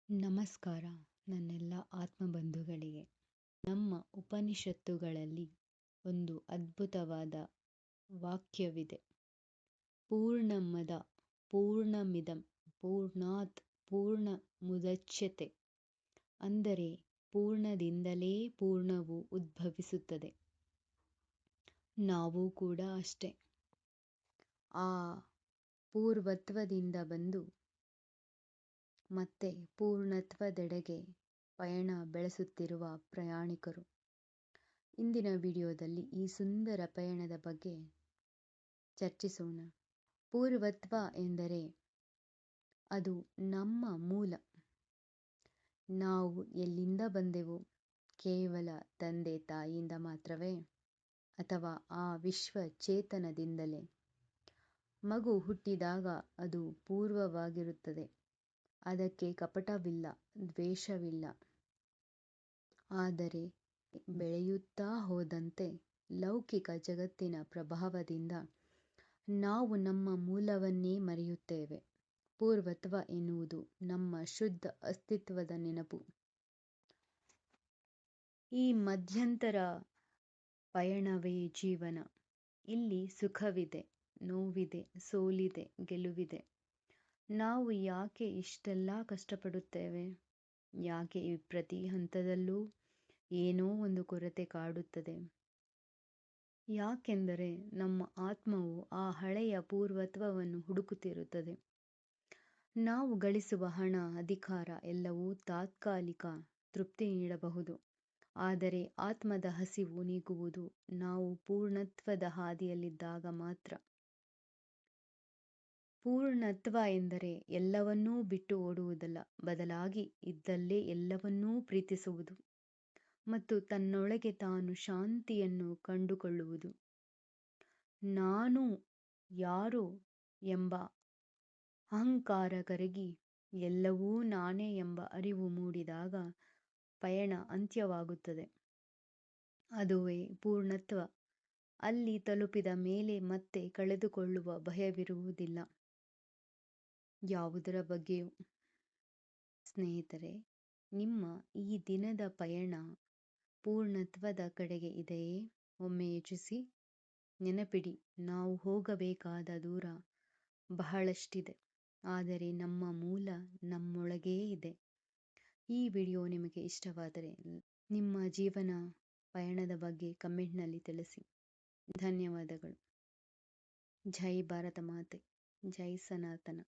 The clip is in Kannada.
ನಮಸ್ಕಾರ ನನ್ನೆಲ್ಲ ಆತ್ಮಬಂಧುಗಳಿಗೆ. ನಮ್ಮ ಉಪನಿಷತ್ತುಗಳಲ್ಲಿ ಒಂದು ಅದ್ಭುತವಾದ ವಾಕ್ಯವಿದೆ. ಪೂರ್ಣಮದ ಪೂರ್ಣಮಿದಂ ಪೂರ್ಣಾತ್ ಪೂರ್ಣ ಮುದಚ್ಯತೆ. ಅಂದರೆ ಪೂರ್ಣದಿಂದಲೇ ಪೂರ್ಣವು ಉದ್ಭವಿಸುತ್ತದೆ. ನಾವು ಕೂಡ ಅಷ್ಟೆ. ಆ ಪೂರ್ವತ್ವದಿಂದ ಬಂದು ಮತ್ತೆ ಪೂರ್ಣತ್ವದೆಡೆಗೆ ಪಯಣ ಬೆಳೆಸುತ್ತಿರುವ ಪ್ರಯಾಣಿಕರು. ಇಂದಿನ ವಿಡಿಯೋದಲ್ಲಿ ಈ ಸುಂದರ ಪಯಣದ ಬಗ್ಗೆ ಚರ್ಚಿಸೋಣ. ಪೂರ್ವತ್ವ ಎಂದರೆ ಅದು ನಮ್ಮ ಮೂಲ. ನಾವು ಎಲ್ಲಿಂದ ಬಂದೆವು? ಕೇವಲ ತಂದೆ ತಾಯಿಯಿಂದ ಮಾತ್ರವೇ? ಅಥವಾ ಆ ವಿಶ್ವ ಚೇತನದಿಂದಲೇ? ಮಗು ಹುಟ್ಟಿದಾಗ ಅದು ಪೂರ್ವವಾಗಿರುತ್ತದೆ. ಅದಕ್ಕೆ ಕಪಟವಿಲ್ಲ, ದ್ವೇಷವಿಲ್ಲ. ಆದರೆ ಬೆಳೆಯುತ್ತಾ ಹೋದಂತೆ ಲೌಕಿಕ ಜಗತ್ತಿನ ಪ್ರಭಾವದಿಂದ ನಾವು ನಮ್ಮ ಮೂಲವನ್ನೇ ಮರೆಯುತ್ತೇವೆ. ಪೂರ್ವತ್ವ ಎನ್ನುವುದು ನಮ್ಮ ಶುದ್ಧ ಅಸ್ತಿತ್ವದ ನೆನಪು. ಈ ಮಧ್ಯಂತರ ಪಯಣವೇ ಜೀವನ. ಇಲ್ಲಿ ಸುಖವಿದೆ, ನೋವಿದೆ, ಸೋಲಿದೆ, ಗೆಲುವಿದೆ. ನಾವು ಯಾಕೆ ಇಷ್ಟೆಲ್ಲ ಕಷ್ಟಪಡುತ್ತೇವೆ? ಯಾಕೆ ಈ ಪ್ರತಿ ಹಂತದಲ್ಲೂ ಏನೋ ಒಂದು ಕೊರತೆ ಕಾಡುತ್ತದೆ? ಯಾಕೆಂದರೆ ನಮ್ಮ ಆತ್ಮವು ಆ ಹಳೆಯ ಪೂರ್ವತ್ವವನ್ನು ಹುಡುಕುತ್ತಿರುತ್ತದೆ. ನಾವು ಗಳಿಸುವ ಹಣ, ಅಧಿಕಾರ ಎಲ್ಲವೂ ತಾತ್ಕಾಲಿಕ ತೃಪ್ತಿ ನೀಡಬಹುದು. ಆದರೆ ಆತ್ಮದ ಹಸಿವು ನೀಗುವುದು ನಾವು ಪೂರ್ಣತ್ವದ ಹಾದಿಯಲ್ಲಿದ್ದಾಗ ಮಾತ್ರ. ಪೂರ್ಣತ್ವ ಎಂದರೆ ಎಲ್ಲವನ್ನೂ ಬಿಟ್ಟು ಓಡುವುದಲ್ಲ, ಬದಲಾಗಿ ಇದ್ದಲ್ಲೇ ಎಲ್ಲವನ್ನೂ ಪ್ರೀತಿಸುವುದು ಮತ್ತು ತನ್ನೊಳಗೆ ತಾನು ಶಾಂತಿಯನ್ನು ಕಂಡುಕೊಳ್ಳುವುದು. ನಾನು ಯಾರು ಎಂಬ ಅಹಂಕಾರ ಕರಗಿ ಎಲ್ಲವೂ ನಾನೇ ಎಂಬ ಅರಿವು ಮೂಡಿದಾಗ ಪಯಣ ಅಂತ್ಯವಾಗುತ್ತದೆ. ಅದುವೇ ಪೂರ್ಣತ್ವ. ಅಲ್ಲಿ ತಲುಪಿದ ಮೇಲೆ ಮತ್ತೆ ಕಳೆದುಕೊಳ್ಳುವ ಭಯವಿರುವುದಿಲ್ಲ ಯಾವುದರ ಬಗ್ಗೆಯೂ. ಸ್ನೇಹಿತರೆ, ನಿಮ್ಮ ಈ ದಿನದ ಪಯಣ ಪೂರ್ಣತ್ವದ ಕಡೆಗೆ ಇದೆಯೇ? ಒಮ್ಮೆ ಯೋಚಿಸಿ. ನೆನಪಿಡಿ, ನಾವು ಹೋಗಬೇಕಾದ ದೂರ ಬಹಳಷ್ಟಿದೆ. ಆದರೆ ನಮ್ಮ ಮೂಲ ನಮ್ಮೊಳಗೇ ಇದೆ. ಈ ವಿಡಿಯೋ ನಿಮಗೆ ಇಷ್ಟವಾದರೆ ನಿಮ್ಮ ಜೀವನ ಪಯಣದ ಬಗ್ಗೆ ಕಮೆಂಟ್ನಲ್ಲಿ ತಿಳಿಸಿ. ಧನ್ಯವಾದಗಳು. ಜೈ ಭಾರತ ಮಾತೆ, ಜೈ ಸನಾತನ.